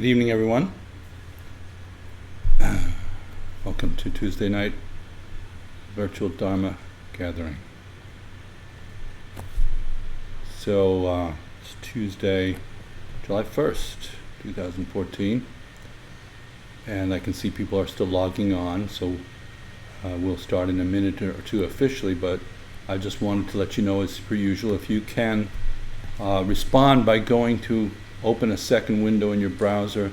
Good evening, everyone. Welcome to Tuesday night virtual Dharma gathering. So it's Tuesday, July 1st, 2014, and I can see people are still logging on, so we'll start in a minute or two officially, but I just wanted to let you know, as per usual, if you can respond by going to open a second window in your browser,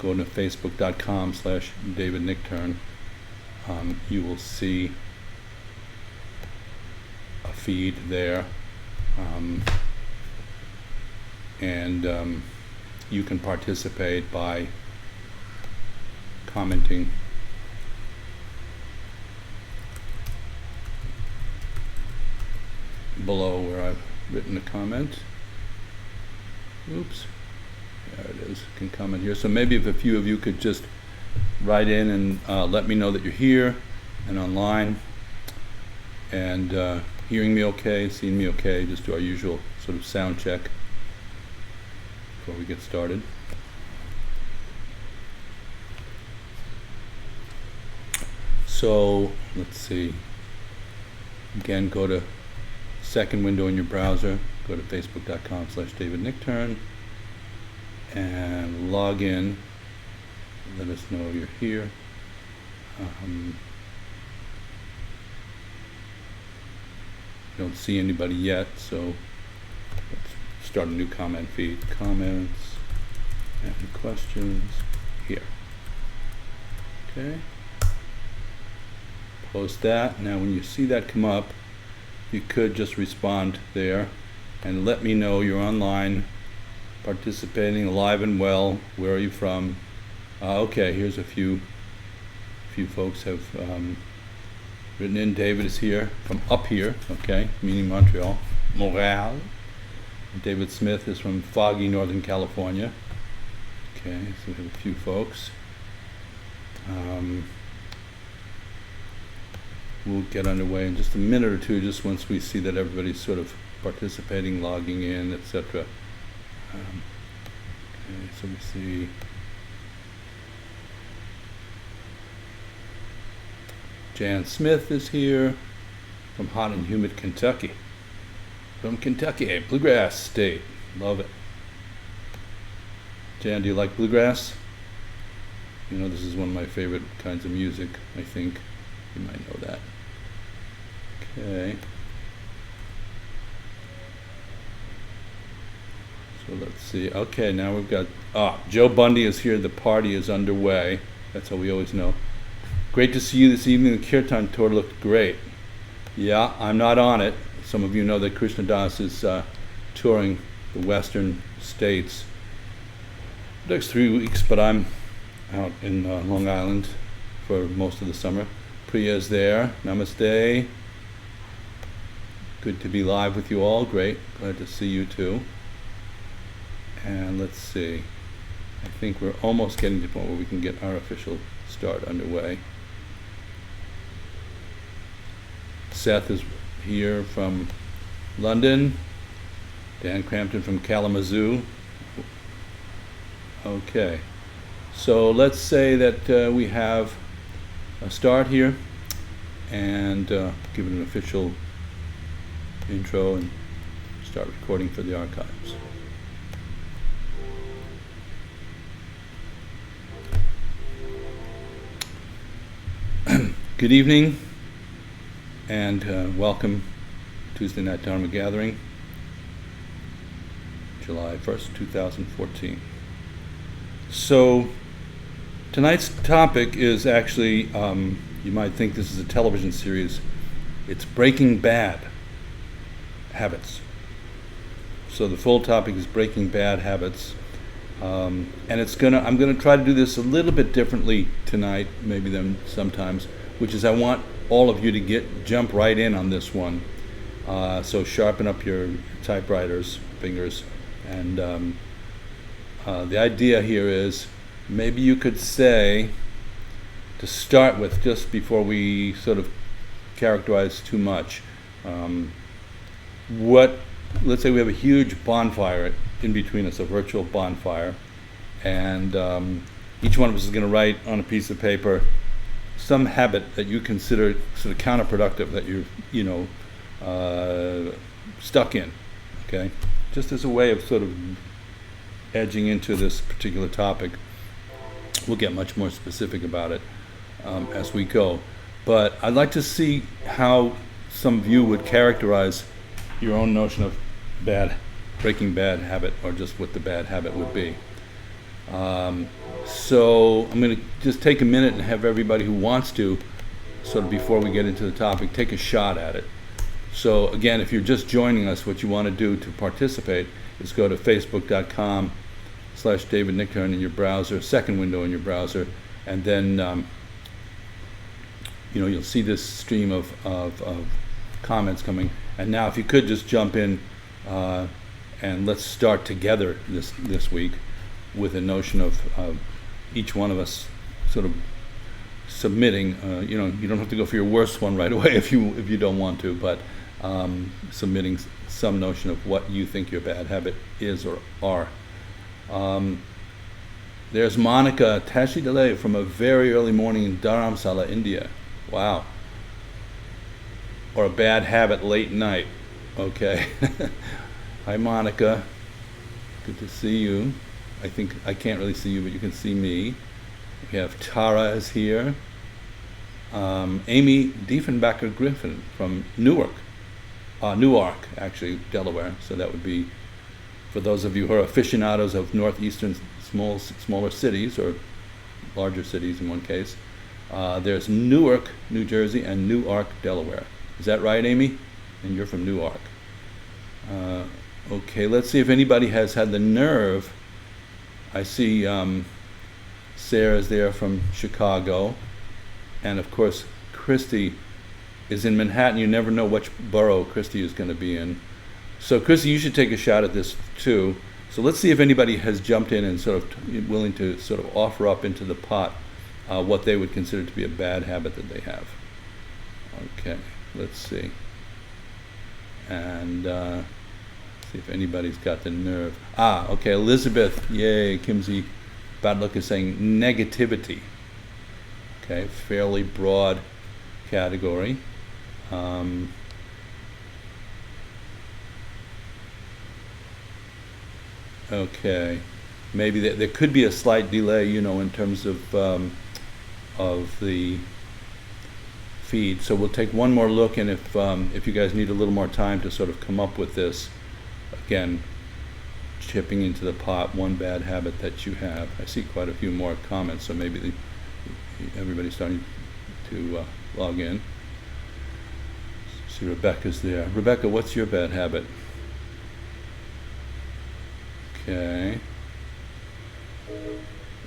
go to facebook.com/davidnickturn. You will see a feed there, and you can participate by commenting below where I've written a comment. Oops. There it is. You can comment here. So maybe if a few of you could just write in and let me know that you're here and online and hearing me okay, seeing me okay. Just do our usual sort of sound check before we get started. So let's see. Again, go to second window in your browser. Go to facebook.com/davidnickturn. And log in. Let us know you're here. Don't see anybody yet, so let's start a new comment feed. Comments and questions here. Okay. Post that. Now when you see that come up, you could just respond there and let me know you're online, participating, alive and well. Where are you from? Okay, here's a few folks have written in. David is here from up here, okay, meaning Montreal, Montreal. David Smith is from foggy Northern California. Okay, so we have a few folks. We'll get underway in just a minute or two, just once we see that everybody's sort of participating, logging in, etc. Okay, so we see Jan Smith is here from hot and humid Kentucky. From Kentucky, a bluegrass state. Love it. Jan, do you like bluegrass? You know, this is one of my favorite kinds of music, I think. You might know that. Okay. So let's see. Okay, now we've got Joe Bundy is here. The party is underway. That's how we always know. Great to see you this evening. The Kirtan tour looked great. Yeah, I'm not on it. Some of you know that Krishna Das is touring the western states the next 3 weeks, but I'm out in Long Island for most of the summer. Priya's there. Namaste. Good to be live with you all. Great. Glad to see you too. And let's see. I think we're almost getting to the point where we can get our official start underway. Seth is here from London. Dan Crampton from Kalamazoo. Okay. So let's say that we have a start here and give it an official intro and start recording for the archives. Good evening and welcome to Tuesday Night Dharma Gathering, July 1st, 2014. So tonight's topic is actually, you might think this is a television series, it's Breaking Bad Habits. So the full topic is Breaking Bad Habits. And I'm gonna try to do this a little bit differently tonight, maybe than sometimes, which is I want all of you to jump right in on this one. So sharpen up your typewriters, fingers, and the idea here is maybe you could say, to start with, just before we sort of characterize too much, let's say we have a huge bonfire in between us, a virtual bonfire, And each one of us is going to write on a piece of paper some habit that you consider sort of counterproductive, that you're, stuck in, okay? Just as a way of sort of edging into this particular topic. We'll get much more specific about it as we go. But I'd like to see how some of you would characterize your own notion of breaking bad habit, or just what the bad habit would be. So I'm going to just take a minute and have everybody who wants to, sort of before we get into the topic, take a shot at it. So again, if you're just joining us, what you want to do to participate is go to facebook.com/David Nichtern in your browser, second window in your browser, and then you'll see this stream of comments coming. And now if you could just jump in and let's start together this week with a notion of each one of us sort of submitting, you don't have to go for your worst one right away if you don't want to, but submitting some notion of what you think your bad habit is or are. There's Monica Tashidale from a very early morning in Dharamsala, India. Wow. Or a bad habit late night. Okay. Hi, Monica. Good to see you. I think I can't really see you, but you can see me. We have Tara is here. Amy Diefenbacher Griffin from Newark, actually, Delaware. So that would be for those of you who are aficionados of northeastern smaller cities, or larger cities in one case. There's Newark, New Jersey, and Newark, Delaware. Is that right, Amy? And you're from Newark. Okay, let's see if anybody has had the nerve. I see Sarah's there from Chicago. And of course, Christy is in Manhattan. You never know which borough Christy is going to be in. So Christy, you should take a shot at this too. So let's see if anybody has jumped in and sort of willing to sort of offer up into the pot what they would consider to be a bad habit that they have. Okay, let's see. And see if anybody's got the nerve. Okay, Elizabeth, yay, Kimsey Badlook is saying negativity. Okay, fairly broad category. Okay, maybe there could be a slight delay, in terms of the feed. So we'll take one more look, and if you guys need a little more time to sort of come up with this, again, chipping into the pot one bad habit that you have. I see quite a few more comments, so maybe everybody's starting to log in. See, Rebecca's there. Rebecca, what's your bad habit? Okay.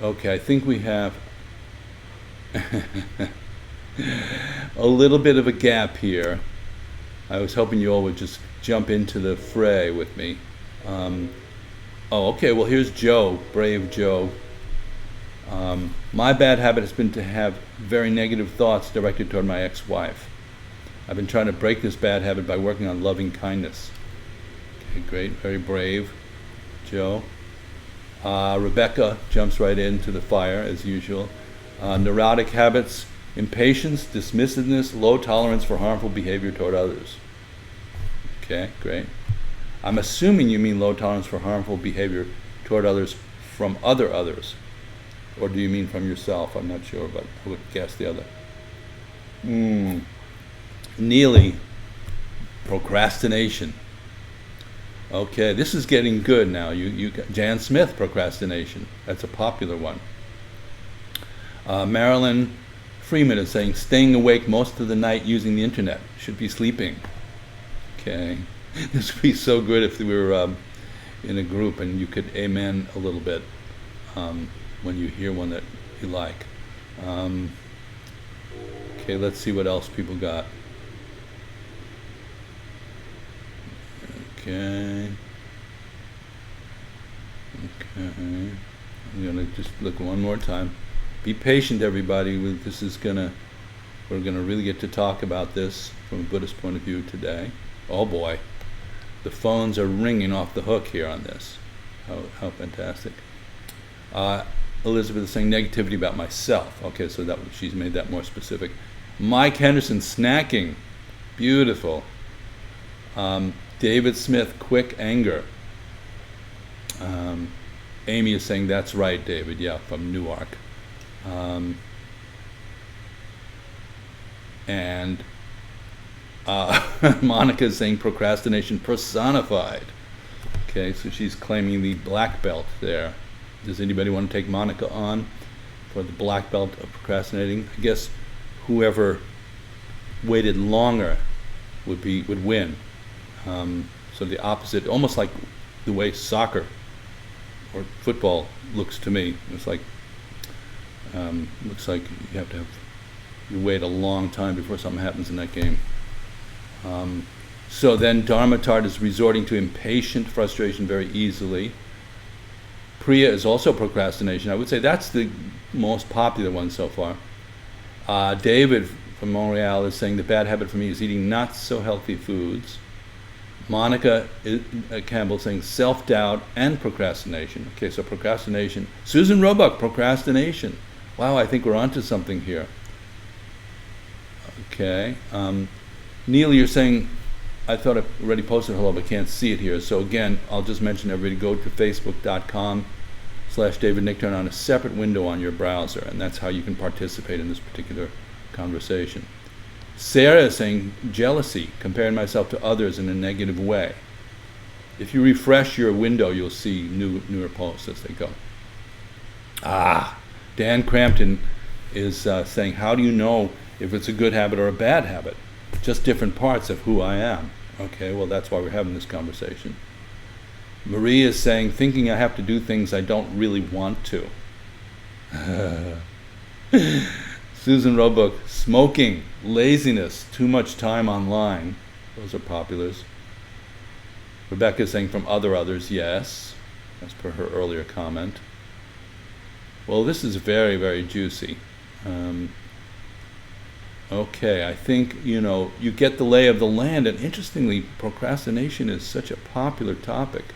Okay, I think we have a little bit of a gap here. I was hoping you all would just jump into the fray with me. Okay, well, here's Joe, brave Joe. My bad habit has been to have very negative thoughts directed toward my ex-wife. I've been trying to break this bad habit by working on loving kindness. Okay, great, very brave, Joe. Rebecca jumps right into the fire, as usual. Neurotic habits: impatience, dismissiveness, low tolerance for harmful behavior toward others. Okay, great. I'm assuming you mean low tolerance for harmful behavior toward others from others. Or do you mean from yourself? I'm not sure, but I would guess the other. Neely, procrastination. Okay, this is getting good now. You got Jan Smith, procrastination. That's a popular one. Marilyn Freeman is saying staying awake most of the night using the internet. Should be sleeping. Okay, this would be so good if we were in a group and you could amen a little bit when you hear one that you like. Okay, let's see what else people got. Okay. I'm gonna just look one more time. Be patient, everybody. We're gonna really get to talk about this from a Buddhist point of view today. Oh boy, the phones are ringing off the hook here on this. How fantastic. Elizabeth is saying negativity about myself. Okay, so she's made that more specific. Mike Henderson, snacking. Beautiful. David Smith, quick anger. Amy is saying, that's right, David. Yeah, from Newark. And Monica is saying procrastination personified. Okay, so she's claiming the black belt there. Does anybody want to take Monica on for the black belt of procrastinating? I guess whoever waited longer would win. So the opposite, almost like the way soccer or football looks to me. It's like looks like you wait a long time before something happens in that game. So then Dharmatard is resorting to impatient frustration very easily. Priya is also procrastination. I would say that's the most popular one so far. David from Montreal is saying the bad habit for me is eating not so healthy foods. Monica Campbell is saying self-doubt and procrastination. Okay, so procrastination. Susan Roebuck, procrastination. Wow, I think we're onto something here. Okay. Neil, you're saying, I thought I already posted hello, but can't see it here. So again, I'll just mention everybody go to facebook.com/David Nichtern on a separate window on your browser, and that's how you can participate in this particular conversation. Sarah is saying jealousy, comparing myself to others in a negative way. If you refresh your window, you'll see newer posts as they go. Dan Crampton is saying, how do you know if it's a good habit or a bad habit? Just different parts of who I am. Okay, well, that's why we're having this conversation. Marie is saying, thinking I have to do things I don't really want to. Susan Roebuck, smoking, laziness, too much time online. Those are populars. Rebecca is saying from others, yes, as per her earlier comment. Well, this is very, very juicy. Okay, I think, you get the lay of the land, and interestingly, procrastination is such a popular topic.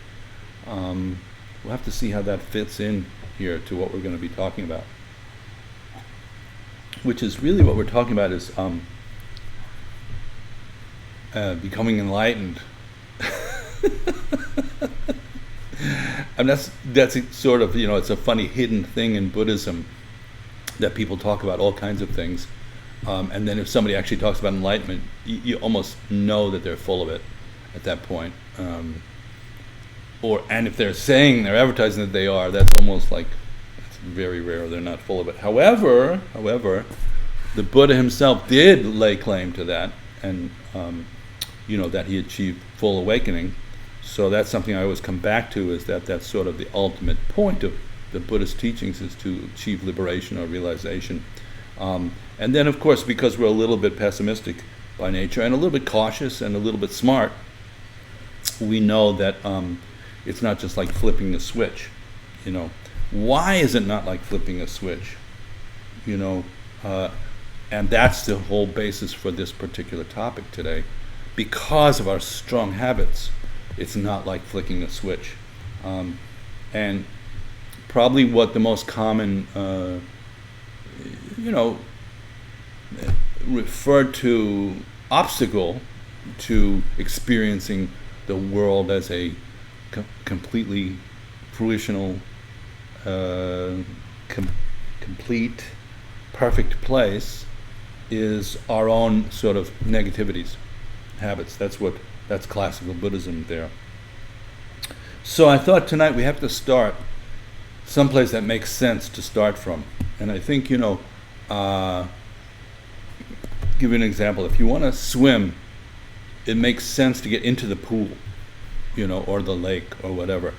We'll have to see how that fits in here to what we're going to be talking about. Which is really what we're talking about is becoming enlightened. And that's sort of, it's a funny hidden thing in Buddhism that people talk about all kinds of things. And then if somebody actually talks about enlightenment, you almost know that they're full of it at that point. And if they're advertising that they are, that's almost like, it's very rare they're not full of it. However, the Buddha himself did lay claim to that, and that he achieved full awakening. So that's something I always come back to, is that that's sort of the ultimate point of the Buddhist teachings, is to achieve liberation or realization. And then, of course, because we're a little bit pessimistic by nature and a little bit cautious and a little bit smart, we know that it's not just like flipping a switch. Why is it not like flipping a switch? And that's the whole basis for this particular topic today. Because of our strong habits, it's not like flicking a switch. And probably what the most common, referred to obstacle to experiencing the world as a completely fruitional, complete, perfect place is our own sort of negativities, habits. That's classical Buddhism there. So I thought tonight we have to start someplace that makes sense to start from. And I think, give you an example. If you want to swim, it makes sense to get into the pool, or the lake or whatever.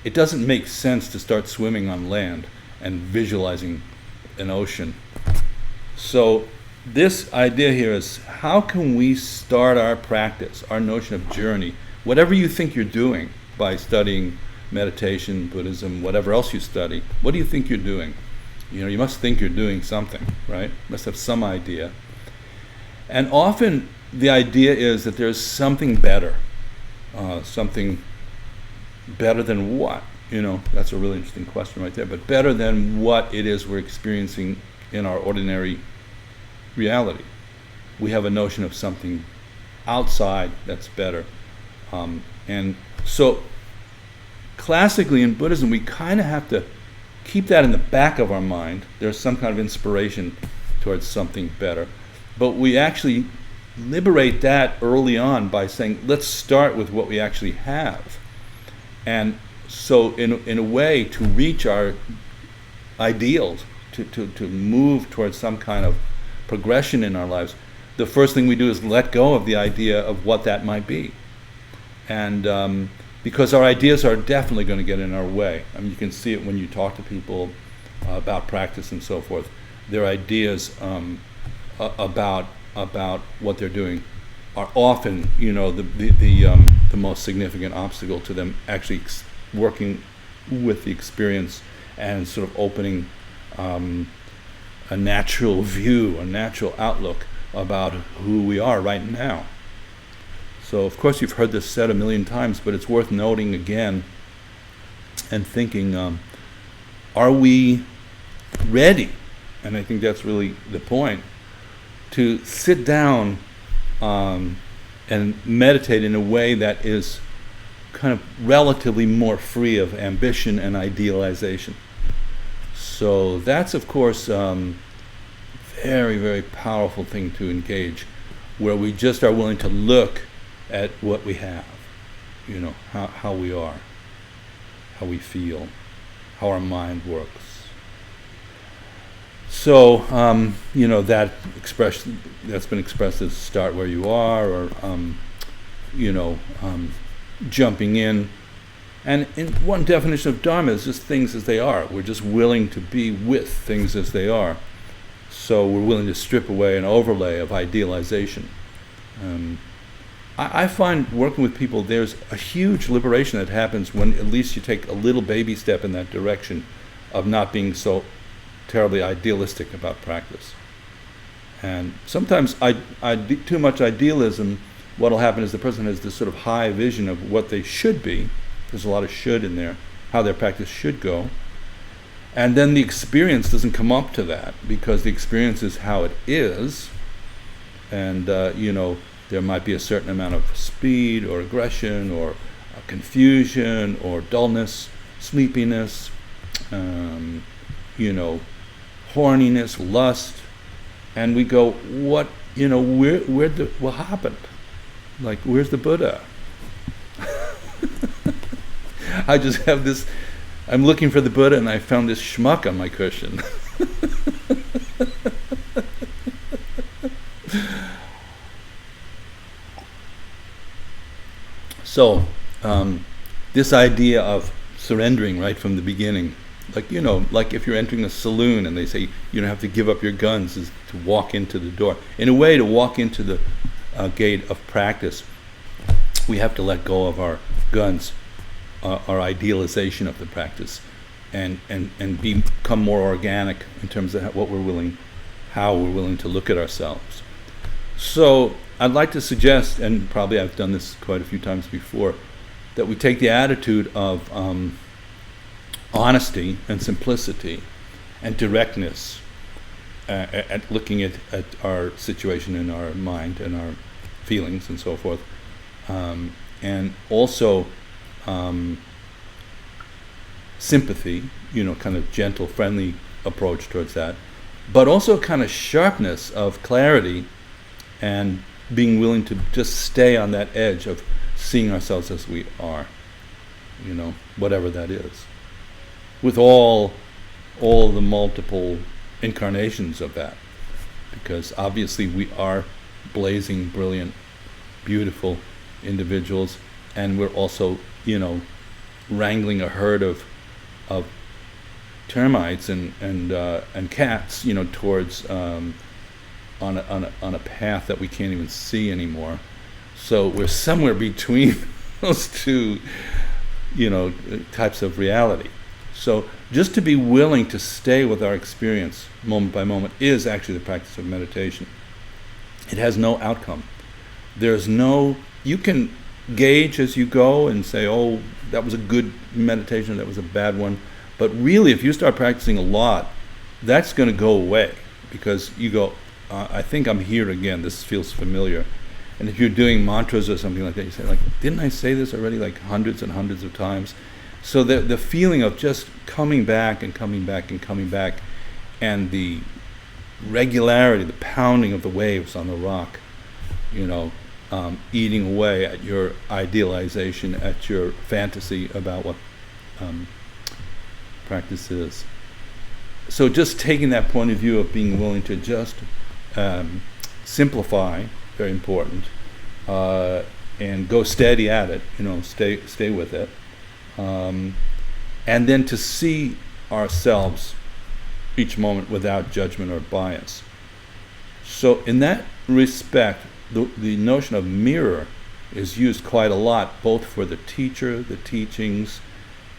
It doesn't make sense to start swimming on land and visualizing an ocean. So this idea here is, how can we start our practice, our notion of journey, whatever you think you're doing by studying meditation, Buddhism, whatever else you study, what do you think you're doing? You must think you're doing something, right? You must have some idea. And often the idea is that there's something better. Something better than what? That's a really interesting question right there. But better than what it is we're experiencing in our ordinary reality. We have a notion of something outside that's better. And so classically in Buddhism, we kind of have to keep that in the back of our mind. There's some kind of inspiration towards something better. But we actually liberate that early on by saying, let's start with what we actually have. And so in a way, to reach our ideals, to move towards some kind of progression in our lives, the first thing we do is let go of the idea of what that might be. And because our ideas are definitely going to get in our way. I mean, you can see it when you talk to people about practice and so forth. Their ideas about what they're doing are often, the most significant obstacle to them actually working with the experience and sort of opening a natural view, a natural outlook about who we are right now. So, of course, you've heard this said a million times, but it's worth noting again and thinking, are we ready? And I think that's really the point, to sit down and meditate in a way that is kind of relatively more free of ambition and idealization. So that's, of course, very, very powerful thing to engage, where we just are willing to look at what we have, how we are, how we feel, how our mind works. So, that expression that's been expressed as start where you are, or, jumping in. And one definition of Dharma is just things as they are. We're just willing to be with things as they are. So we're willing to strip away an overlay of idealization. I find working with people, there's a huge liberation that happens when at least you take a little baby step in that direction of not being so terribly idealistic about practice. And sometimes too much idealism, what'll happen is the person has this sort of high vision of what they should be. There's a lot of should in there, how their practice should go. And then the experience doesn't come up to that, because the experience is how it is. And, there might be a certain amount of speed or aggression or confusion or dullness, sleepiness, horniness, lust. And we go, what happened? Like, where's the Buddha? I just have this, I'm looking for the Buddha and I found this schmuck on my cushion. So, this idea of surrendering right from the beginning, like if you're entering a saloon and they say you don't have to give up your guns, is to walk into the door. In a way, to walk into the gate of practice, we have to let go of our guns, our idealization of the practice, and become more organic in terms of how we're willing to look at ourselves. So I'd like to suggest, and probably I've done this quite a few times before, that we take the attitude of honesty and simplicity and directness at looking at our situation in our mind and our feelings and so forth, and also sympathy, kind of gentle, friendly approach towards that, but also kind of sharpness of clarity and being willing to just stay on that edge of seeing ourselves as we are, whatever that is, with all the multiple incarnations of that, because obviously we are blazing, brilliant, beautiful individuals, and we're also, wrangling a herd of termites and cats, towards on a path that we can't even see anymore. So we're somewhere between those two, types of reality. So just to be willing to stay with our experience moment by moment is actually the practice of meditation. It has no outcome. You can gauge as you go and say, oh, that was a good meditation, that was a bad one. But really, if you start practicing a lot, that's going to go away, because you go, I think I'm here again, this feels familiar. And if you're doing mantras or something like that, you say, like, didn't I say this already like hundreds and hundreds of times? So the feeling of just coming back and coming back and coming back, and the regularity, the pounding of the waves on the rock, eating away at your idealization, at your fantasy about what practice is. So just taking that point of view of being willing to just simplify, very important, and go steady at it, stay with it, and then to see ourselves each moment without judgment or bias. So in that respect, the notion of mirror is used quite a lot, both for the teacher, the teachings,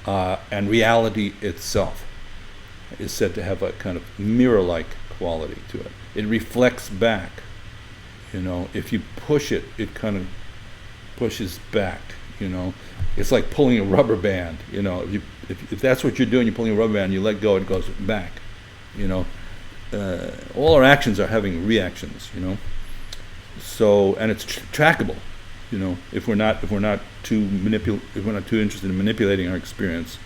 and reality itself is said to have a kind of mirror-like quality to it. It reflects back. If you push it, it kind of pushes back. It's like pulling a rubber band. If that's what you're doing, you're pulling a rubber band, you let go, it goes back. All our actions are having reactions. So, and it's trackable. If we're not too interested in manipulating our experience.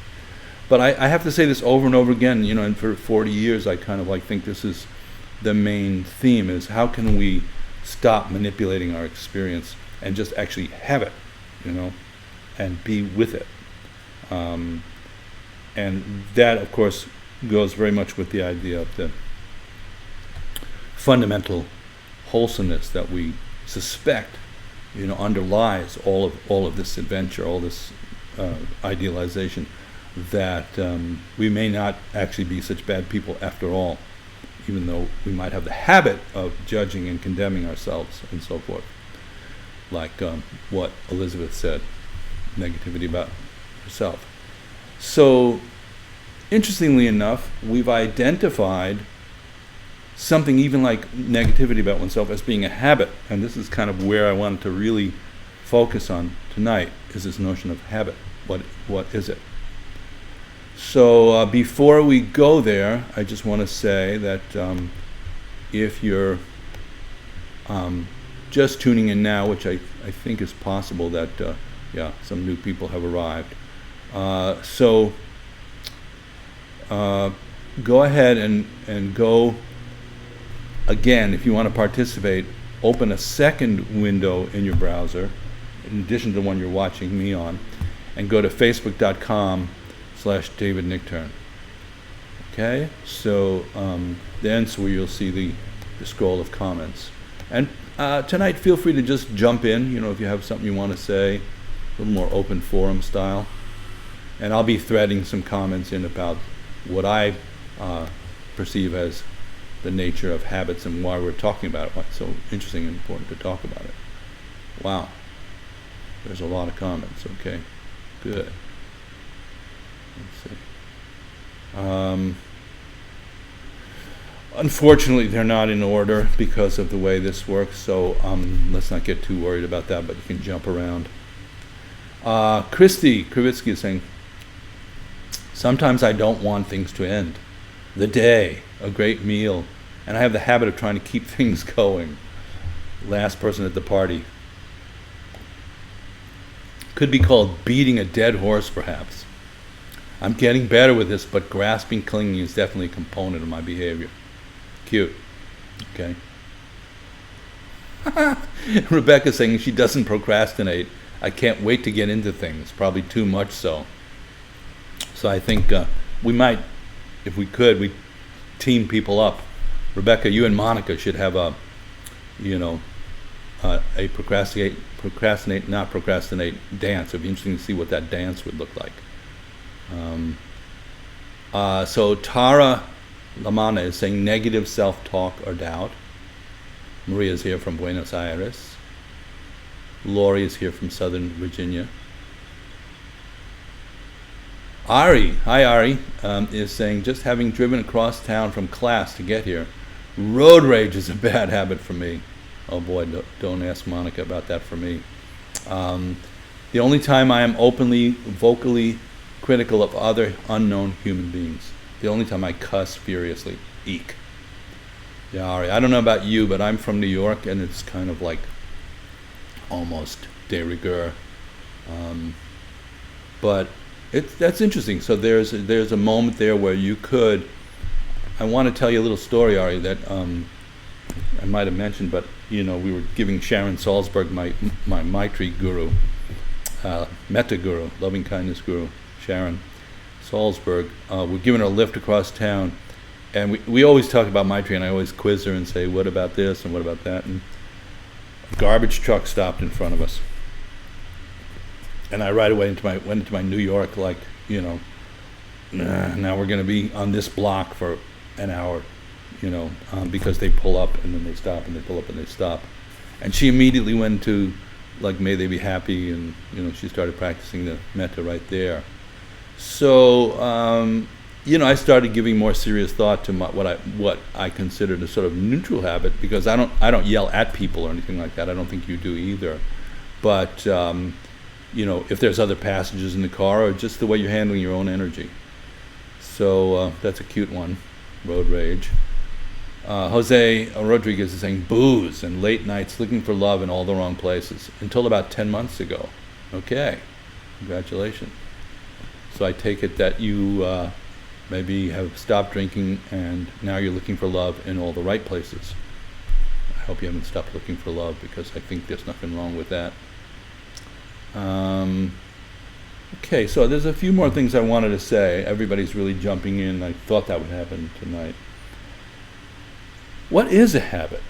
But I have to say this over and over again. And for 40 years, I kind of think this is the main theme: is how can we stop manipulating our experience and just actually have it, and be with it. And that, of course, goes very much with the idea of the fundamental wholesomeness that we suspect, underlies all of this adventure, all this idealization, that we may not actually be such bad people after all, even though we might have the habit of judging and condemning ourselves and so forth, like what Elizabeth said, negativity about herself. So, interestingly enough, we've identified something even like negativity about oneself as being a habit, and this is kind of where I wanted to really focus on tonight, is this notion of habit. What is it? So before we go there, I just want to say that if you're just tuning in now, which I think is possible, that some new people have arrived. So go ahead and go again, if you want to participate, open a second window in your browser, in addition to the one you're watching me on, and go to facebook.com/David Nichtern. Okay, so that's where you'll see the scroll of comments. And tonight, feel free to just jump in, if you have something you want to say, a little more open forum style. And I'll be threading some comments in about what I perceive as the nature of habits and why we're talking about it, why it's so interesting and important to talk about it. Wow, there's a lot of comments. Okay, good. Let's see. Unfortunately, they're not in order because of the way this works, so let's not get too worried about that, but you can jump around. Christy Kravitsky is saying, sometimes I don't want things to end. The day, a great meal, and I have the habit of trying to keep things going. Last person at the party. Could be called beating a dead horse, perhaps. I'm getting better with this, but grasping, clinging is definitely a component of my behavior. Cute. Okay. Rebecca's saying she doesn't procrastinate. I can't wait to get into things, probably too much so. So I think we might, if we could, we team people up. Rebecca, you and Monica should have a procrastinate, not procrastinate dance. It'd be interesting to see what that dance would look like. So Tara Lamana is saying negative self-talk or doubt. Maria's here from Buenos Aires. Lori is here from Southern Virginia. Ari, hi Ari, is saying, just having driven across town from class to get here, road rage is a bad habit for me. Oh boy, don't ask Monica about that for me. The only time I am openly, vocally critical of other unknown human beings. The only time I cuss furiously. Eek. Yeah, Ari, I don't know about you, but I'm from New York, and it's kind of like almost de rigueur. But that's interesting. So there's a moment there where you could. I want to tell you a little story, Ari, that I might have mentioned, but we were giving Sharon Salzberg, my Maitri guru, Metta guru, loving kindness guru, Sharon Salzberg. We're giving her a lift across town, and we always talk about Maitri, and I always quiz her and say, what about this and what about that? And a garbage truck stopped in front of us. And I right away went into my New York, like, now we're going to be on this block for an hour, because they pull up and then they stop and they pull up and they stop. And she immediately went to, like, may they be happy, and, she started practicing the metta right there. So, I started giving more serious thought to what I considered a sort of neutral habit, because I don't yell at people or anything like that. I don't think you do either. But, if there's other passengers in the car, or just the way you're handling your own energy. So that's a cute one, road rage. Jose Rodriguez is saying booze and late nights looking for love in all the wrong places until about 10 months ago. Okay, congratulations. So I take it that you maybe have stopped drinking and now you're looking for love in all the right places. I hope you haven't stopped looking for love, because I think there's nothing wrong with that. Okay, so there's a few more things I wanted to say. Everybody's really jumping in. I thought that would happen tonight. What is a habit?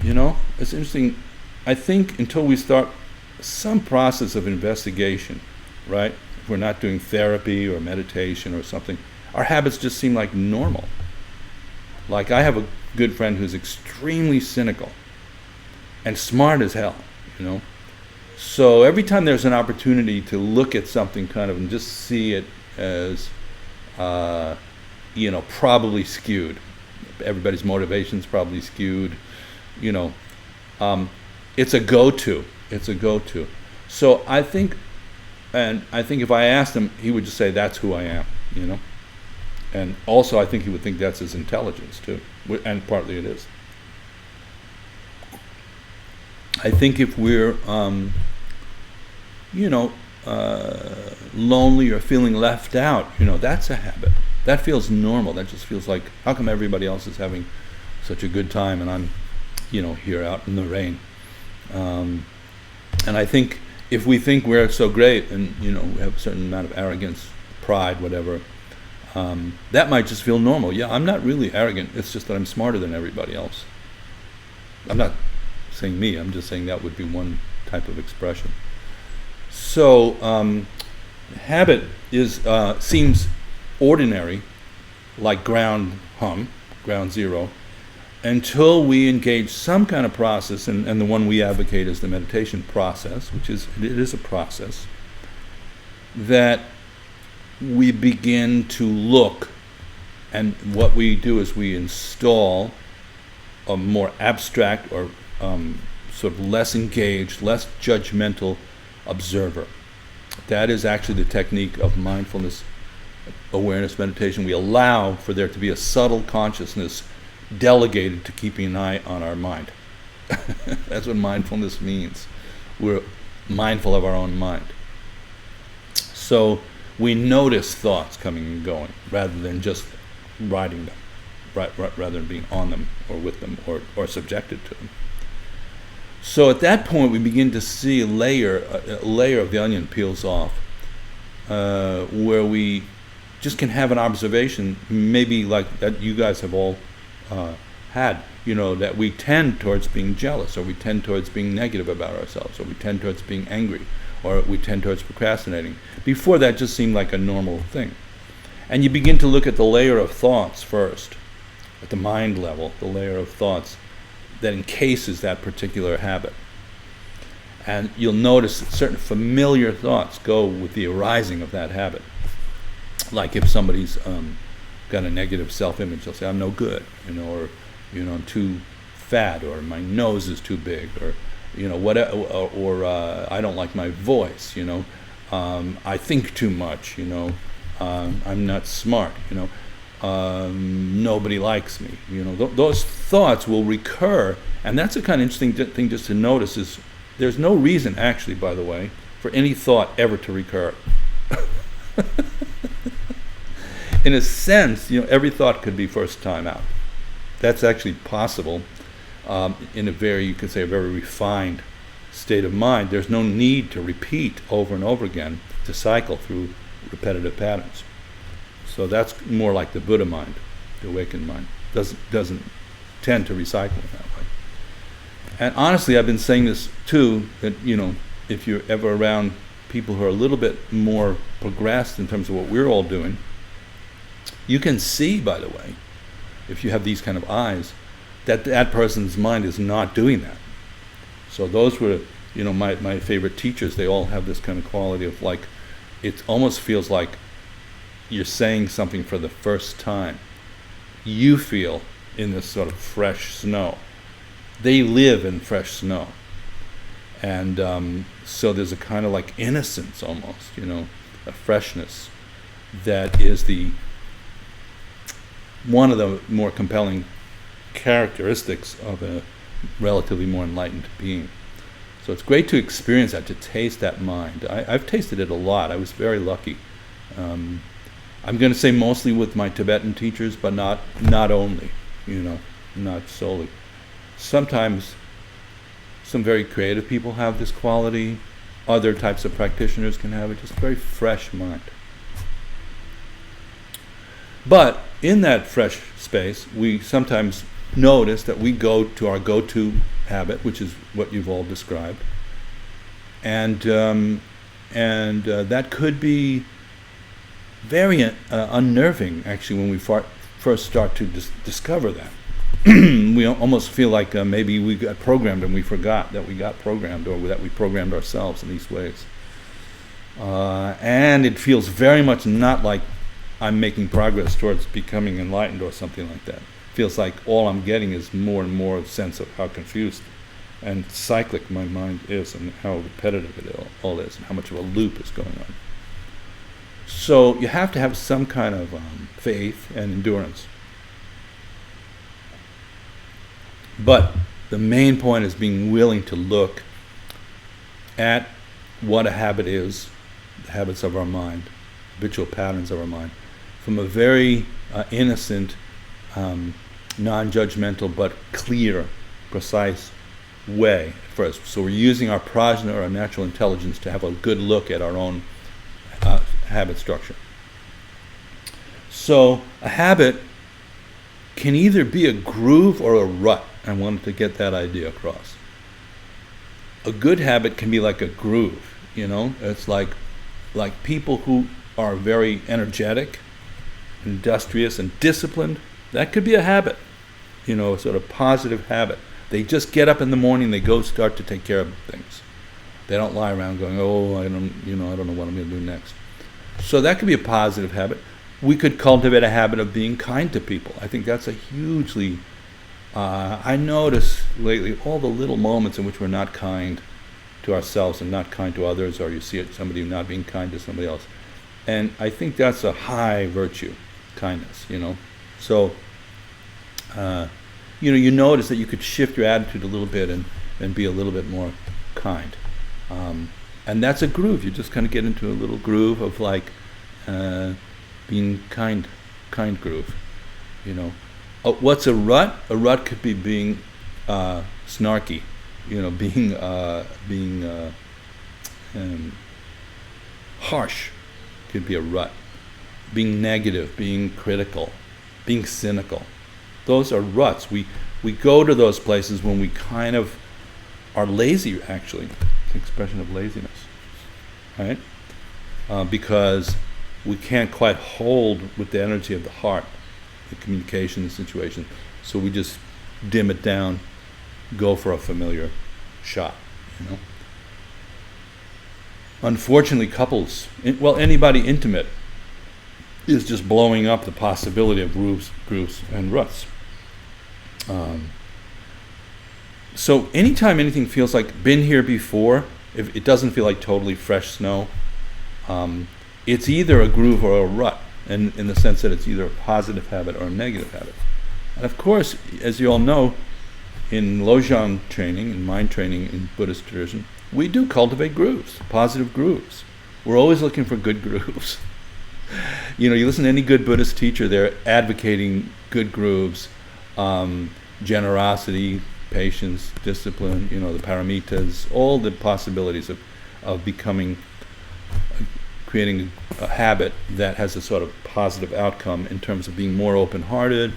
It's interesting. I think until we start some process of investigation, right? If we're not doing therapy or meditation or something, our habits just seem like normal. Like, I have a good friend who's extremely cynical and smart as hell, So every time there's an opportunity to look at something kind of and just see it as, probably skewed. Everybody's motivation's probably skewed. It's a go-to. It's a go-to. So I think if I asked him, he would just say, that's who I am, And also I think he would think that's his intelligence too, and partly it is. I think if we're, lonely or feeling left out, that's a habit. That feels normal. That just feels like, how come everybody else is having such a good time and I'm, here out in the rain? And I think if we think we're so great and, we have a certain amount of arrogance, pride, whatever, that might just feel normal. Yeah, I'm not really arrogant. It's just that I'm smarter than everybody else. I'm not saying me. I'm just saying that would be one type of expression. So habit seems ordinary, like ground zero, until we engage some kind of process, and the one we advocate is the meditation process, which it is a process, that we begin to look, and what we do is we install a more abstract or sort of less engaged, less judgmental observer. That is actually the technique of mindfulness, awareness meditation. We allow for there to be a subtle consciousness delegated to keeping an eye on our mind. That's what mindfulness means. We're mindful of our own mind. So we notice thoughts coming and going rather than just riding them, rather than being on them or with them or subjected to them. So at that point, we begin to see a layer of the onion peels off, where we just can have an observation, maybe like that you guys have all had, that we tend towards being jealous, or we tend towards being negative about ourselves, or we tend towards being angry, or we tend towards procrastinating. Before that just seemed like a normal thing. And you begin to look at the layer of thoughts first, at the mind level, the layer of thoughts that encases that particular habit. And you'll notice that certain familiar thoughts go with the arising of that habit. Like if somebody's got a negative self-image, they'll say, I'm no good, or I'm too fat, or my nose is too big, or whatever, or I don't like my voice, I think too much, I'm not smart, nobody likes me, those thoughts will recur, and that's a kind of interesting thing just to notice is there's no reason actually, by the way, for any thought ever to recur. In a sense, every thought could be first time out. That's actually possible in a you could say, a very refined state of mind. There's no need to repeat over and over again to cycle through repetitive patterns. So that's more like the Buddha mind, the awakened mind. Doesn't tend to recycle in that way. And honestly, I've been saying this too, that if you're ever around people who are a little bit more progressed in terms of what we're all doing, you can see, by the way, if you have these kind of eyes, that person's mind is not doing that. So those were, my favorite teachers. They all have this kind of quality of like, it almost feels like you're saying something for the first time. You feel in this sort of fresh snow. They live in fresh snow. And so there's a kind of like innocence almost, a freshness that is one of the more compelling characteristics of a relatively more enlightened being. So it's great to experience that, to taste that mind. I've tasted it a lot. I was very lucky. I'm going to say mostly with my Tibetan teachers, but not only, not solely. Sometimes some very creative people have this quality. Other types of practitioners can have it, just a very fresh mind. But in that fresh space, we sometimes notice that we go to our go-to habit, which is what you've all described, and that could be very unnerving, actually, when we first start to discover that. We almost feel like maybe we got programmed and we forgot that we got programmed, or that we programmed ourselves in these ways. And it feels very much not like I'm making progress towards becoming enlightened or something like that. It feels like all I'm getting is more and more sense of how confused and cyclic my mind is, and how repetitive it all is, and how much of a loop is going on. So you have to have some kind of faith and endurance. But the main point is being willing to look at what a habit is, the habits of our mind, habitual patterns of our mind, from a very innocent, non-judgmental, but clear, precise way first. So we're using our prajna, or our natural intelligence, to have a good look at our own habit structure. So a habit can either be a groove or a rut. I wanted to get that idea across. A good habit can be like a groove, It's like people who are very energetic, industrious, and disciplined. That could be a habit, a sort of positive habit. They just get up in the morning, they go start to take care of things. They don't lie around going, I don't know what I'm going to do next. So that could be a positive habit. We could cultivate a habit of being kind to people. I think that's a hugely, I notice lately all the little moments in which we're not kind to ourselves and not kind to others, or you see somebody not being kind to somebody else. And I think that's a high virtue, kindness, So, you notice that you could shift your attitude a little bit and be a little bit more kind. And that's a groove. You just kind of get into a little groove of like being kind groove, What's a rut? A rut could be being snarky, being harsh could be a rut. Being negative, being critical, being cynical. Those are ruts. We go to those places when we kind of are lazy, actually. It's an expression of laziness, right? Because we can't quite hold with the energy of the heart, the communication situation. So we just dim it down, go for a familiar shot, Unfortunately, couples, anybody intimate, is just blowing up the possibility of grooves and ruts. So anytime anything feels like been here before, if it doesn't feel like totally fresh snow, it's either a groove or a rut, and in the sense that it's either a positive habit or a negative habit. And of course, as you all know, in Lojong training, in mind training in Buddhist tradition, we do cultivate grooves, positive grooves. We're always looking for good grooves. You listen to any good Buddhist teacher, they're advocating good grooves, generosity, patience, discipline, the paramitas, all the possibilities of becoming, creating a habit that has a sort of positive outcome in terms of being more open-hearted,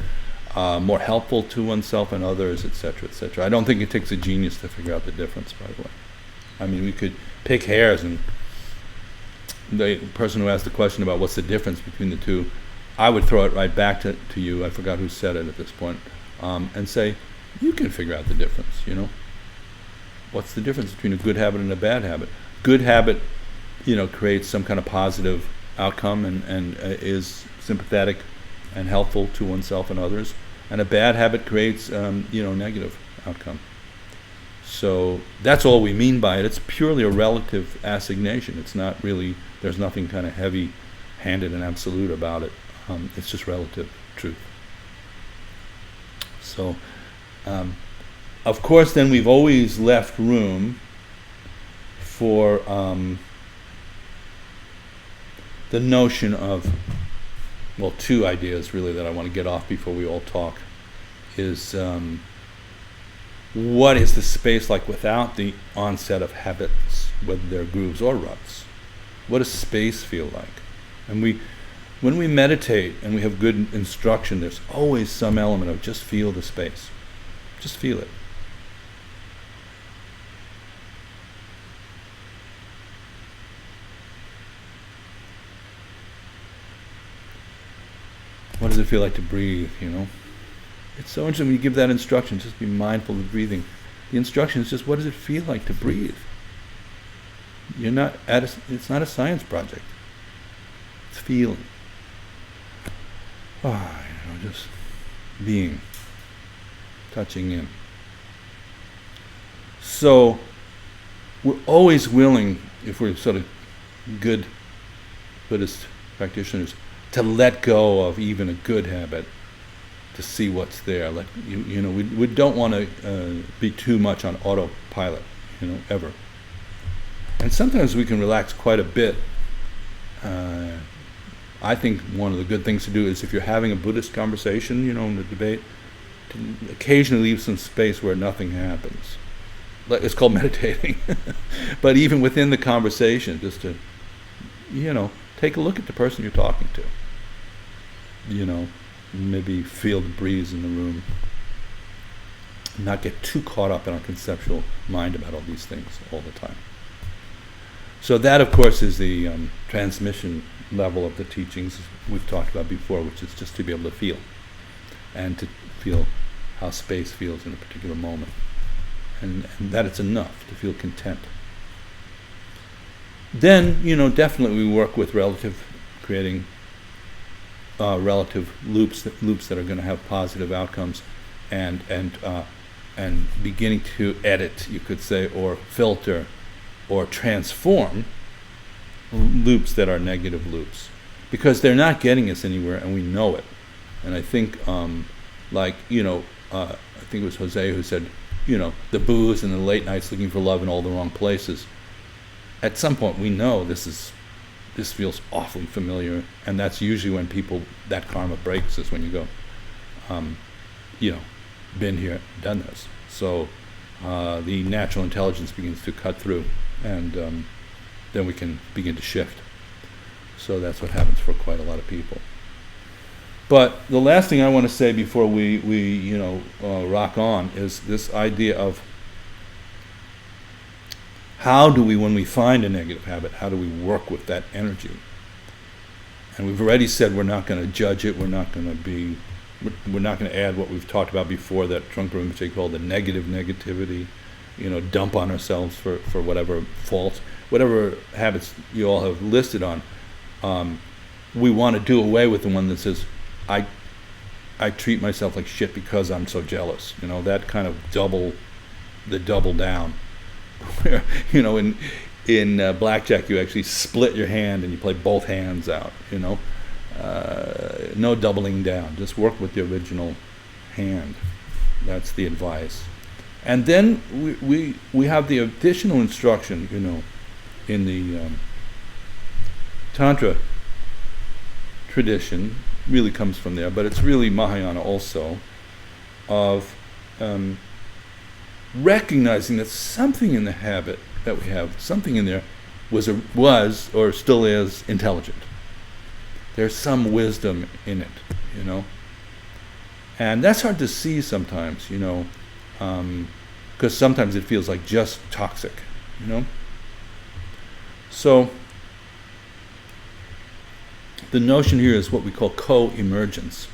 more helpful to oneself and others, etc., etc. I don't think it takes a genius to figure out the difference, by the way. I mean, we could pick hairs, and the person who asked the question about what's the difference between the two, I would throw it right back to you, I forgot who said it at this point, and say, you can figure out the difference, What's the difference between a good habit and a bad habit? Good habit, creates some kind of positive outcome and is sympathetic and helpful to oneself and others. And a bad habit creates, negative outcome. So that's all we mean by it. It's purely a relative assignation. It's not really, there's nothing kind of heavy-handed and absolute about it. It's just relative truth. So, of course, then we've always left room for the notion of, well, two ideas really that I want to get off before we all talk, is what is the space like without the onset of habits, whether they're grooves or ruts? What does space feel like? And when we meditate and we have good instruction, there's always some element of just feel the space. Just feel it. What does it feel like to breathe, It's so interesting when you give that instruction, just be mindful of breathing. The instruction is just, what does it feel like to breathe? It's not a science project. It's feeling. Just being, touching in. So, we're always willing, if we're sort of good Buddhist practitioners, to let go of even a good habit, to see what's there. We don't want to be too much on autopilot, ever. And sometimes we can relax quite a bit. I think one of the good things to do is, if you're having a Buddhist conversation, in the debate, to occasionally leave some space where nothing happens. It's called meditating. But even within the conversation, just to, take a look at the person you're talking to. Maybe feel the breeze in the room. Not get too caught up in our conceptual mind about all these things all the time. So that, of course, is the transmission level of the teachings we've talked about before, which is just to be able to feel, and to feel how space feels in a particular moment. And that it's enough to feel content. Then, definitely we work with creating relative loops that are going to have positive outcomes, and beginning to edit, you could say, or filter, or transform loops that are negative loops, because they're not getting us anywhere, and we know it. And I think, I think it was Jose who said, the booze and the late nights looking for love in all the wrong places. At some point, we know this feels awfully familiar, and that's usually when that karma breaks, is when you go, been here, done this. So the natural intelligence begins to cut through, and then we can begin to shift. So that's what happens for quite a lot of people. But the last thing I want to say before we rock on is this idea of how do we, when we find a negative habit, how do we work with that energy? And we've already said we're not going to judge it. We're not going to add what we've talked about before, that Trungpa Rinpoche called the negative negativity. Dump on ourselves for whatever faults, whatever habits you all have listed on. We want to do away with the one that says, I treat myself like shit because I'm so jealous. That kind of double the double down. Where, you know, in blackjack, you actually split your hand and you play both hands out. You know, no doubling down. Just work with the original hand. That's the advice. And then we have the additional instruction, you know, in the Tantra tradition, really comes from there, but it's really Mahayana also, of recognizing that something in the habit that we have, something in there was or still is intelligent. There's some wisdom in it, you know. And that's hard to see sometimes, you know, because sometimes it feels like just toxic, you know. So the notion here is what we call co-emergence,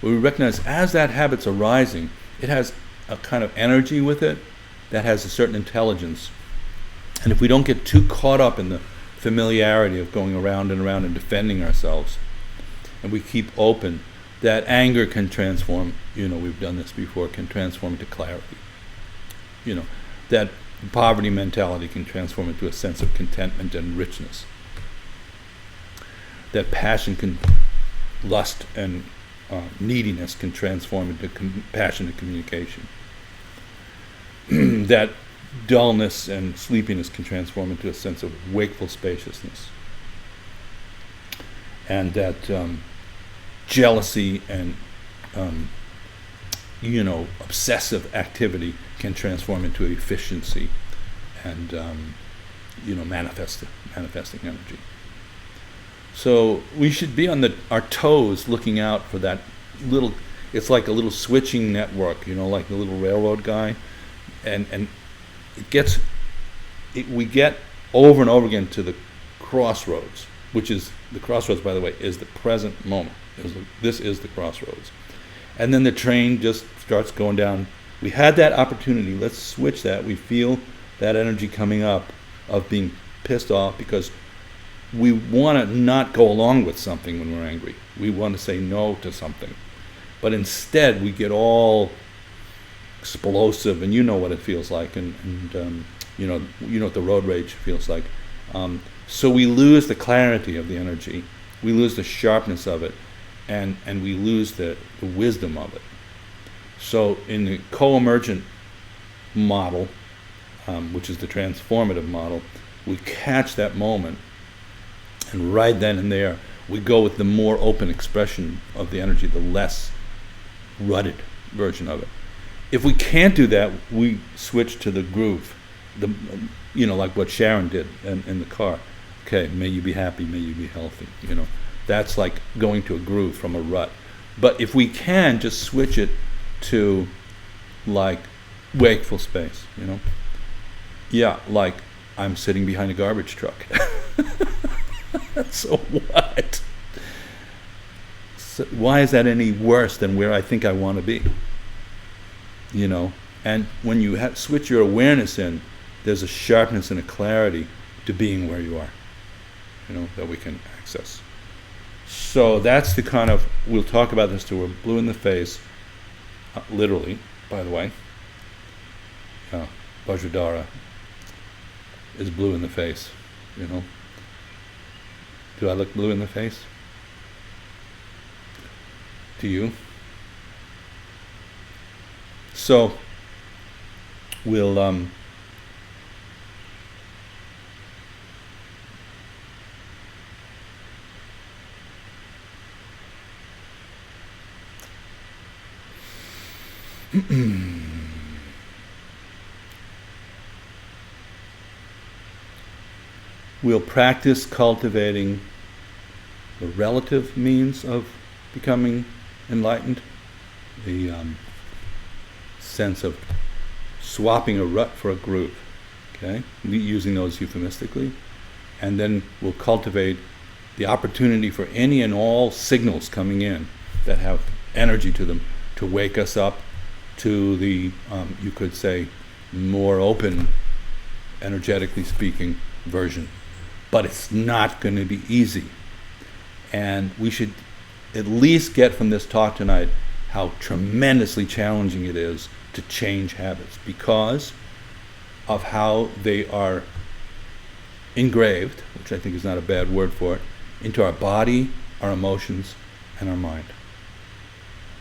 where we recognize as that habit's arising, it has a kind of energy with it that has a certain intelligence. And if we don't get too caught up in the familiarity of going around and around and defending ourselves, and we keep open, that anger can transform, you know, we've done this before, can transform into clarity. You know, that poverty mentality can transform into a sense of contentment and richness. That passion can, lust and neediness can transform into compassion and communication. That dullness and sleepiness can transform into a sense of wakeful spaciousness. And that jealousy and you know, obsessive activity can transform into efficiency and you know, manifesting energy. So we should be on our toes, looking out for that little. It's like a little switching network, you know, like the little railroad guy, and we get over and over again to the crossroads, which is the crossroads, by the way, is the present moment. This is the crossroads. And then the train just starts going down. We had that opportunity. Let's switch that. We feel that energy coming up of being pissed off because we want to not go along with something when we're angry. We want to say no to something. But instead, we get all explosive, and you know what it feels like, and you know what the road rage feels like. So we lose the clarity of the energy. We lose the sharpness of it. And we lose the wisdom of it. So in the co-emergent model, which is the transformative model, we catch that moment, and right then and there, we go with the more open expression of the energy, the less rutted version of it. If we can't do that, we switch to the groove, you know, like what Sharon did in the car. Okay, may you be happy, may you be healthy, you know. That's like going to a groove from a rut. But if we can just switch it to like wakeful space, you know? Yeah, like I'm sitting behind a garbage truck. So what? So why is that any worse than where I think I want to be? You know? And when you switch your awareness in, there's a sharpness and a clarity to being where you are, you know, that we can access. So that's the kind of, we'll talk about this till we're blue in the face, literally, by the way. Vajradhara is blue in the face, you know. Do I look blue in the face? To you? So, we'll we'll practice cultivating the relative means of becoming enlightened, the sense of swapping a rut for a groove, okay, using those euphemistically, and then we'll cultivate the opportunity for any and all signals coming in that have energy to them to wake us up to the, you could say, more open, energetically speaking, version. But it's not going to be easy. And we should at least get from this talk tonight how tremendously challenging it is to change habits because of how they are engraved, which I think is not a bad word for it, into our body, our emotions, and our mind.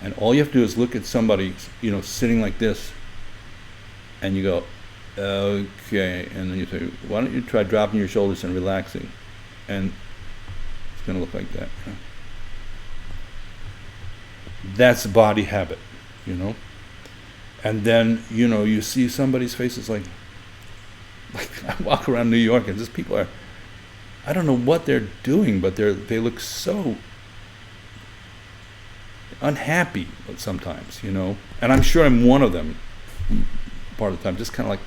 And all you have to do is look at somebody, sitting like this, and you go, okay, and then you say, why don't you try dropping your shoulders and relaxing? And it's going to look like that. That's a body habit, And then, you see somebody's faces like I walk around New York and just people are, I don't know what they're doing, but they look so unhappy sometimes, And I'm sure I'm one of them part of the time, just kind of like,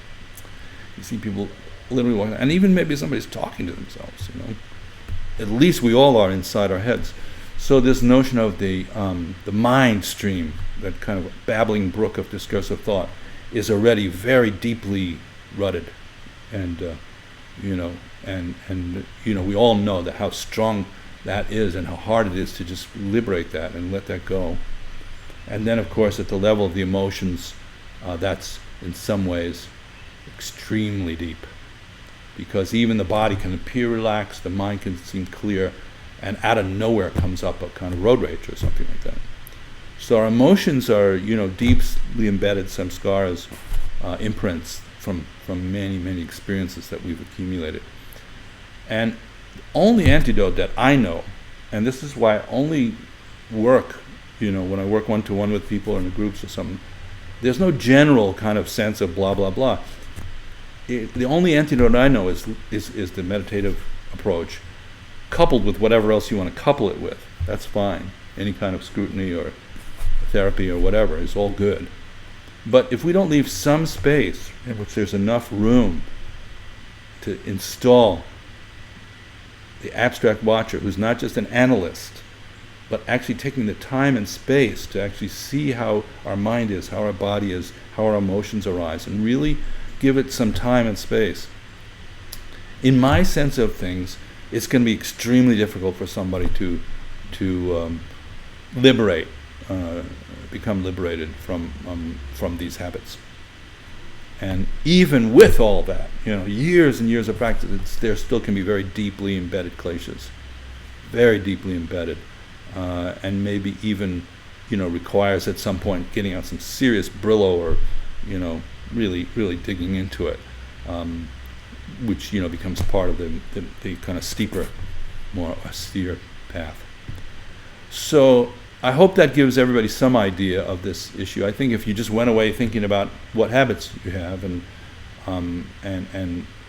you see people literally walking, and even maybe somebody's talking to themselves, At least we all are inside our heads. So this notion of the mind stream, that kind of babbling brook of discursive thought, is already very deeply rutted, and we all know that how strong that is and how hard it is to just liberate that and let that go. And then, of course, at the level of the emotions, that's in some ways extremely deep, because even the body can appear relaxed, the mind can seem clear, and out of nowhere comes up a kind of road rage or something like that. So our emotions are, deeply embedded samskaras, imprints from many, many experiences that we've accumulated. And the only antidote that I know, and this is why I only work, when I work one-to-one with people or in groups or something, there's no general kind of sense of blah, blah, blah. The only antidote I know is the meditative approach, coupled with whatever else you want to couple it with. That's fine. Any kind of scrutiny or therapy or whatever is all good. But if we don't leave some space in which there's enough room to install the abstract watcher, who's not just an analyst, but actually taking the time and space to actually see how our mind is, how our body is, how our emotions arise, and really give it some time and space. In my sense of things, it's going to be extremely difficult for somebody to liberate, become liberated from these habits. And even with all that, years and years of practice, there still can be very deeply embedded kleshas, very deeply embedded, and maybe even, requires at some point getting out some serious Brillo or, really, really digging into it, which, becomes part of the kind of steeper, more austere path. So I hope that gives everybody some idea of this issue. I think if you just went away thinking about what habits you have and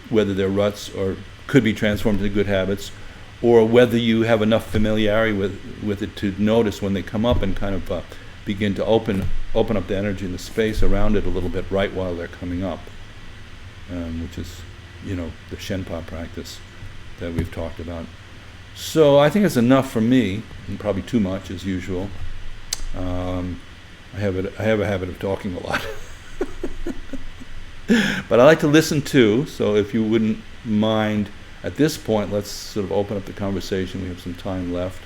whether they're ruts or could be transformed into good habits, or whether you have enough familiarity with it to notice when they come up and kind of begin to open up the energy and the space around it a little bit right while they're coming up, which is, the Shenpa practice that we've talked about. So I think it's enough for me, and probably too much as usual. I have a habit of talking a lot, but I like to listen too. So if you wouldn't mind, at this point, let's sort of open up the conversation. We have some time left,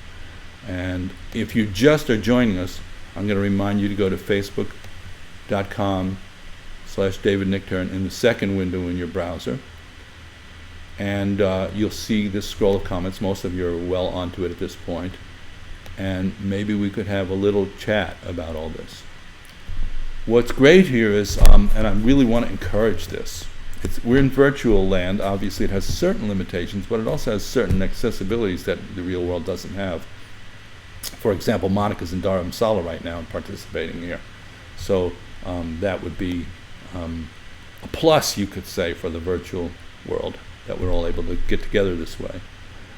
and if you just are joining us, I'm going to remind you to go to facebook.com/David Nichtern in the second window in your browser. And you'll see this scroll of comments. Most of you are well onto it at this point. And maybe we could have a little chat about all this. What's great here is, and I really want to encourage this, we're in virtual land. Obviously it has certain limitations, but it also has certain accessibilities that the real world doesn't have. For example, Monica's in Dharamsala right now and participating here. So that would be a plus, you could say, for the virtual world, that we're all able to get together this way.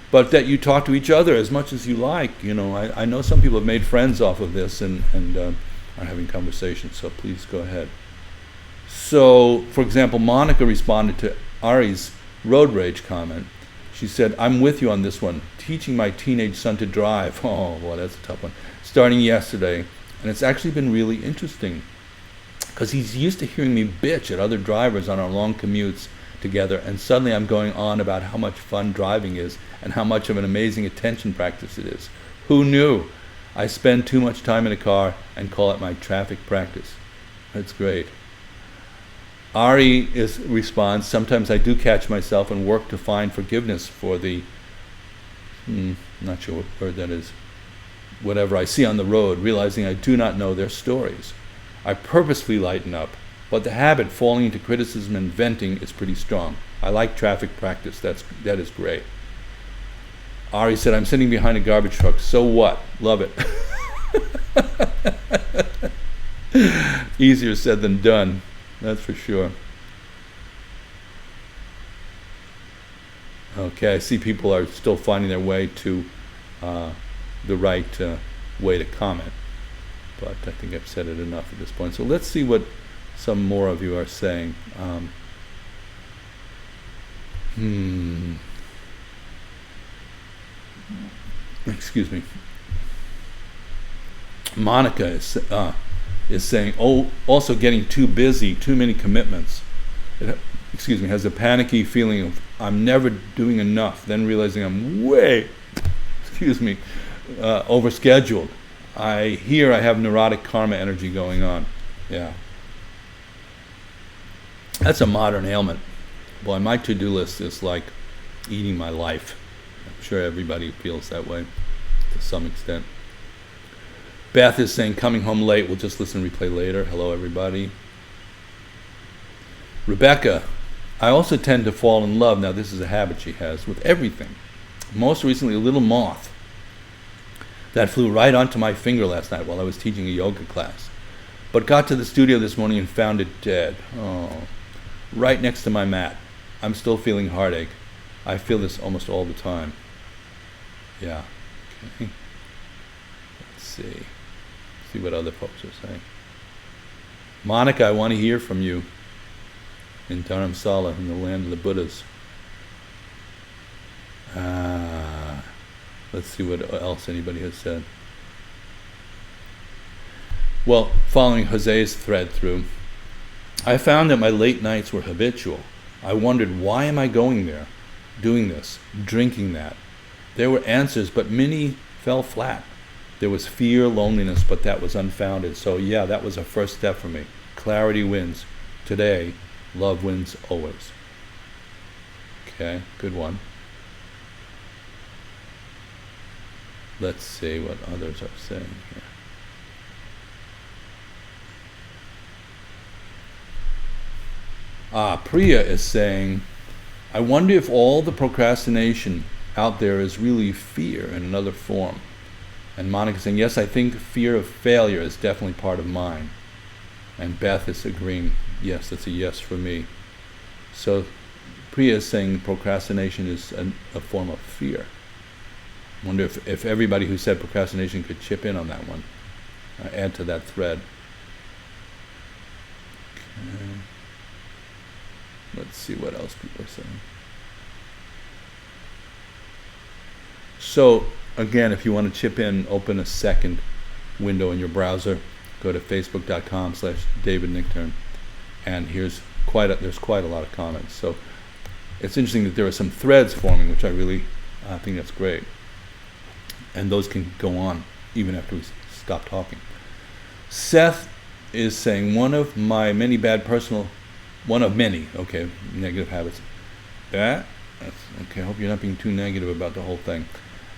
But that you talk to each other as much as you like. I know some people have made friends off of this and are having conversations, so please go ahead. So, for example, Monica responded to Ari's road rage comment. She said, I'm with you on this one. Teaching my teenage son to drive. Oh, boy, that's a tough one. Starting yesterday. And it's actually been really interesting, because he's used to hearing me bitch at other drivers on our long commutes together, and suddenly I'm going on about how much fun driving is and how much of an amazing attention practice it is. Who knew? I spend too much time in a car and call it my traffic practice. That's great. Ari responds, sometimes I do catch myself and work to find forgiveness for the, not sure what word that is, whatever I see on the road, realizing I do not know their stories. I purposefully lighten up, but the habit falling into criticism and venting is pretty strong. I like traffic practice. That is great. Ari said, I'm sitting behind a garbage truck. So what? Love it. Easier said than done. That's for sure. Okay, I see people are still finding their way to the right way to comment. But I think I've said it enough at this point. So let's see what some more of you are saying. Excuse me. Monica is saying, also getting too busy, too many commitments. Has a panicky feeling of I'm never doing enough, then realizing I'm way, overscheduled. I have neurotic karma energy going on. Yeah. That's a modern ailment. Boy, my to-do list is like eating my life. I'm sure everybody feels that way to some extent. Beth is saying, coming home late, we'll just listen and replay later. Hello, everybody. Rebecca, I also tend to fall in love, now this is a habit she has, with everything. Most recently, a little moth that flew right onto my finger last night while I was teaching a yoga class. But got to the studio this morning and found it dead. Oh, right next to my mat. I'm still feeling heartache. I feel this almost all the time. Yeah. Okay. Let's see what other folks are saying. Monica, I want to hear from you in Dharamsala, in the land of the Buddhas. Let's see what else anybody has said. Well, following Jose's thread through, I found that my late nights were habitual. I wondered, why am I going there, doing this, drinking that? There were answers, but many fell flat. There was fear, loneliness, but that was unfounded. So yeah, that was a first step for me. Clarity wins. Today, love wins always. Okay, good one. Let's see what others are saying here. Priya is saying, I wonder if all the procrastination out there is really fear in another form. And Monica saying, yes, I think fear of failure is definitely part of mine. And Beth is agreeing, yes, that's a yes for me. So Priya is saying procrastination is a form of fear. I wonder if everybody who said procrastination could chip in on that one, add to that thread. Okay. Let's see what else people are saying. So, again, if you want to chip in, open a second window in your browser. Go to facebook.com/DavidNicturn, and there's quite a lot of comments. So it's interesting that there are some threads forming, which I really think that's great. And those can go on even after we stop talking. Seth is saying, one of many negative habits. That's okay, I hope you're not being too negative about the whole thing.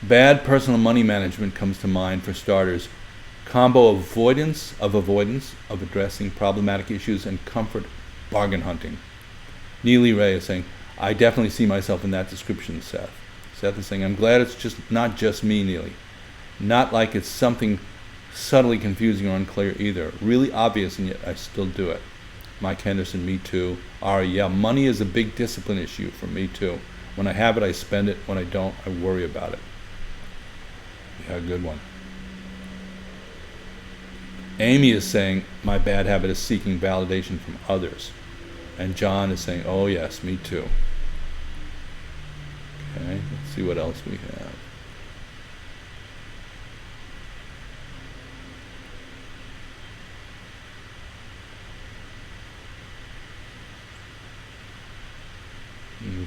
Bad personal money management comes to mind for starters. Combo avoidance of addressing problematic issues and comfort bargain hunting. Neely Ray is saying, I definitely see myself in that description, Seth. Seth is saying, I'm glad it's not just me, Neely. Not like it's something subtly confusing or unclear either. Really obvious, and yet I still do it. Mike Henderson, me too. Ari, yeah, money is a big discipline issue for me too. When I have it, I spend it. When I don't, I worry about it. Yeah, good one. Amy is saying, my bad habit is seeking validation from others. And John is saying, oh yes, me too. Okay, let's see what else we have.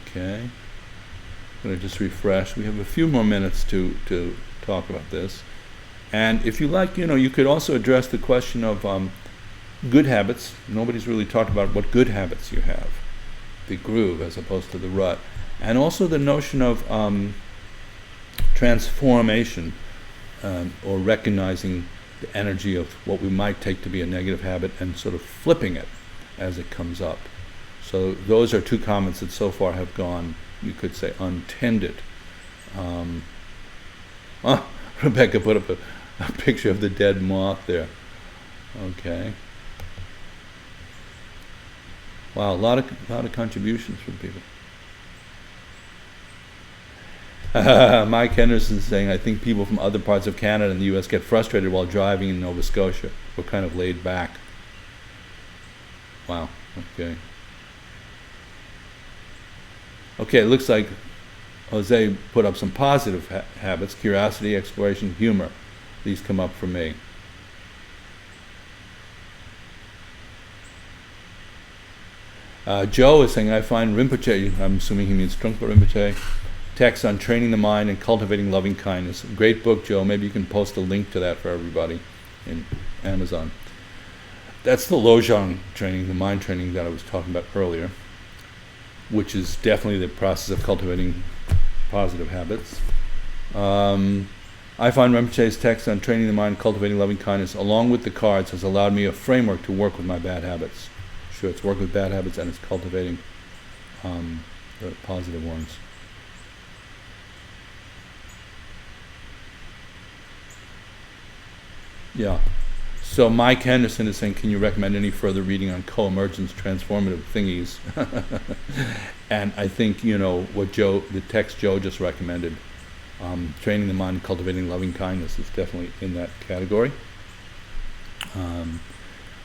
Okay, I'm going to just refresh. We have a few more minutes to talk about this. And if you like, you could also address the question of good habits. Nobody's really talked about what good habits you have, the groove as opposed to the rut. And also the notion of transformation, or recognizing the energy of what we might take to be a negative habit and sort of flipping it as it comes up. So those are two comments that so far have gone, you could say, untended. Rebecca put up a picture of the dead moth there. Okay. Wow, a lot of contributions from people. Mike Henderson saying, I think people from other parts of Canada and the U.S. get frustrated while driving in Nova Scotia. We're kind of laid back. Wow, okay. Okay, it looks like Jose put up some positive habits: curiosity, exploration, humor. These come up for me. Joe is saying, I find Rinpoche, I'm assuming he means Trungpa Rinpoche, text on training the mind and cultivating loving kindness. Great book, Joe. Maybe you can post a link to that for everybody in Amazon. That's the Lojong training, the mind training that I was talking about earlier, which is definitely the process of cultivating positive habits. I find Rinpoche's text on training the mind, cultivating loving kindness, along with the cards, has allowed me a framework to work with my bad habits. Sure, it's working with bad habits and it's cultivating the positive ones. Yeah. So Mike Henderson is saying, can you recommend any further reading on co-emergence transformative thingies? And I think, what the text Joe just recommended, training the mind, cultivating loving kindness, is definitely in that category.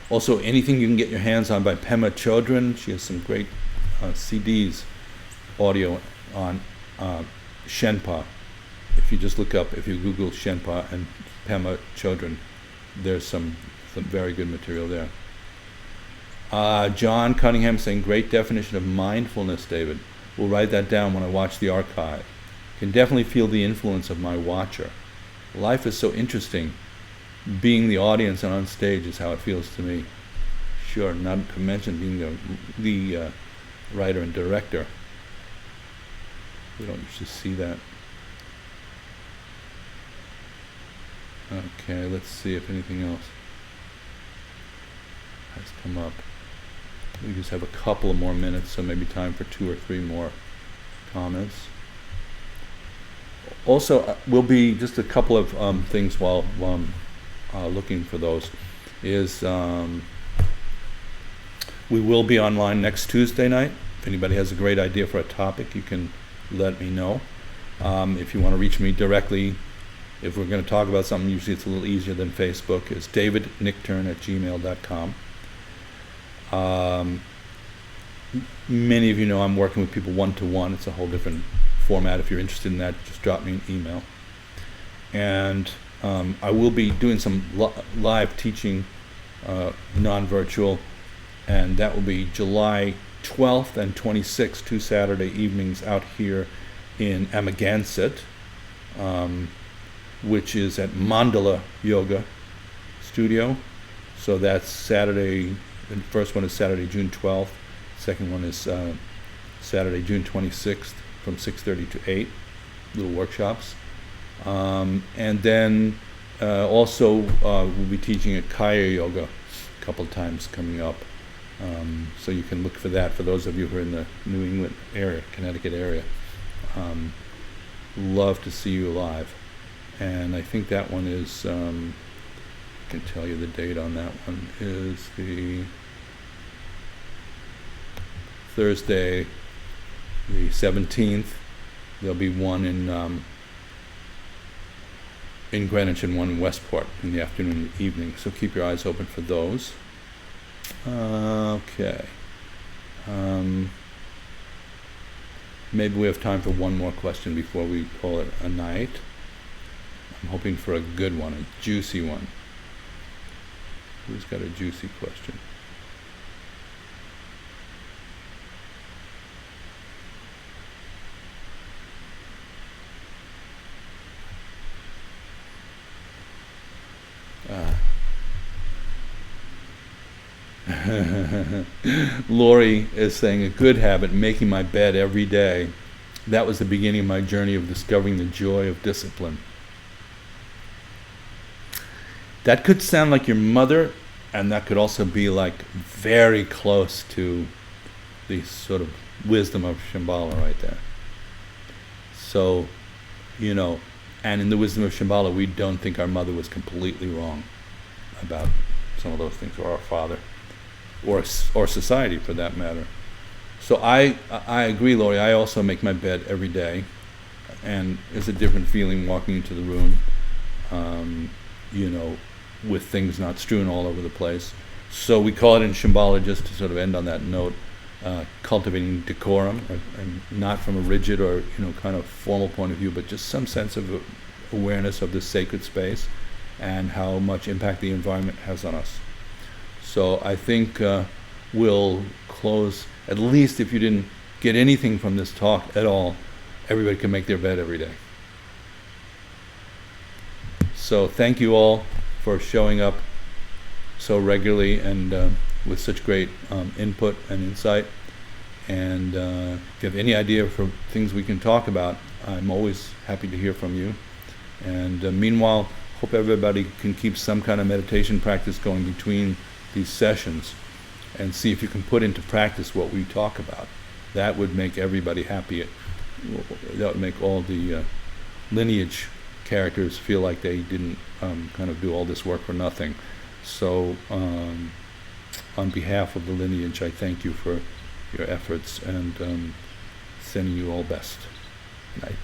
Also, anything you can get your hands on by Pema Chodron. She has some great CDs, audio on Shenpa. If you just look up, if you Google Shenpa and Pema Chodron, there's some very good material there. John Cunningham saying, great definition of mindfulness, David. We'll write that down when I watch the archive. Can definitely feel the influence of my watcher. Life is so interesting. Being the audience and on stage is how it feels to me. Sure, not to mention being the writer and director. We don't usually see that. Okay, let's see if anything else has come up. We just have a couple of more minutes, so maybe time for 2 or 3 more comments. Also, will be just a couple of things while I'm looking for those. We will be online next Tuesday night. If anybody has a great idea for a topic, you can let me know. If you want to reach me directly, if we're going to talk about something, usually it's a little easier than Facebook. It's davidnickturn@gmail.com. Many of you know I'm working with people one-to-one. It's a whole different format. If you're interested in that, just drop me an email. And I will be doing some live teaching, non-virtual, and that will be July 12th and 26th, 2 Saturday evenings out here in Amagansett, which is at Mandala Yoga Studio. So that's Saturday. The first one is Saturday, June 12th. Second one is Saturday, June 26th from 6:30 to 8, little workshops. And then also we'll be teaching at Kaya Yoga a couple times coming up. So you can look for that for those of you who are in the New England area, Connecticut area. Love to see you live. And I think that one is, I can tell you the date on that one, is the Thursday, the 17th. There'll be one in Greenwich and one in Westport in the afternoon and evening. So keep your eyes open for those. Okay. Maybe we have time for one more question before we call it a night. I'm hoping for a good one, a juicy one. Who's got a juicy question? Lori is saying a good habit, making my bed every day. That was the beginning of my journey of discovering the joy of discipline. That could sound like your mother, and that could also be like very close to the sort of wisdom of Shambhala right there. So, and in the wisdom of Shambhala, we don't think our mother was completely wrong about some of those things, or our father, or society for that matter. So I agree, Lori. I also make my bed every day, and it's a different feeling walking into the room, with things not strewn all over the place. So we call it in Shambhala, just to sort of end on that note, cultivating decorum, and not from a rigid or kind of formal point of view, but just some sense of awareness of this sacred space and how much impact the environment has on us. So I think we'll close, at least if you didn't get anything from this talk at all, everybody can make their bed every day. So thank you all for showing up so regularly and with such great input and insight. And if you have any idea for things we can talk about, I'm always happy to hear from you. And meanwhile, hope everybody can keep some kind of meditation practice going between these sessions and see if you can put into practice what we talk about. That would make everybody happy. That would make all the lineage characters feel like they didn't kind of do all this work for nothing. So on behalf of the lineage, I thank you for your efforts and sending you all best. Good night.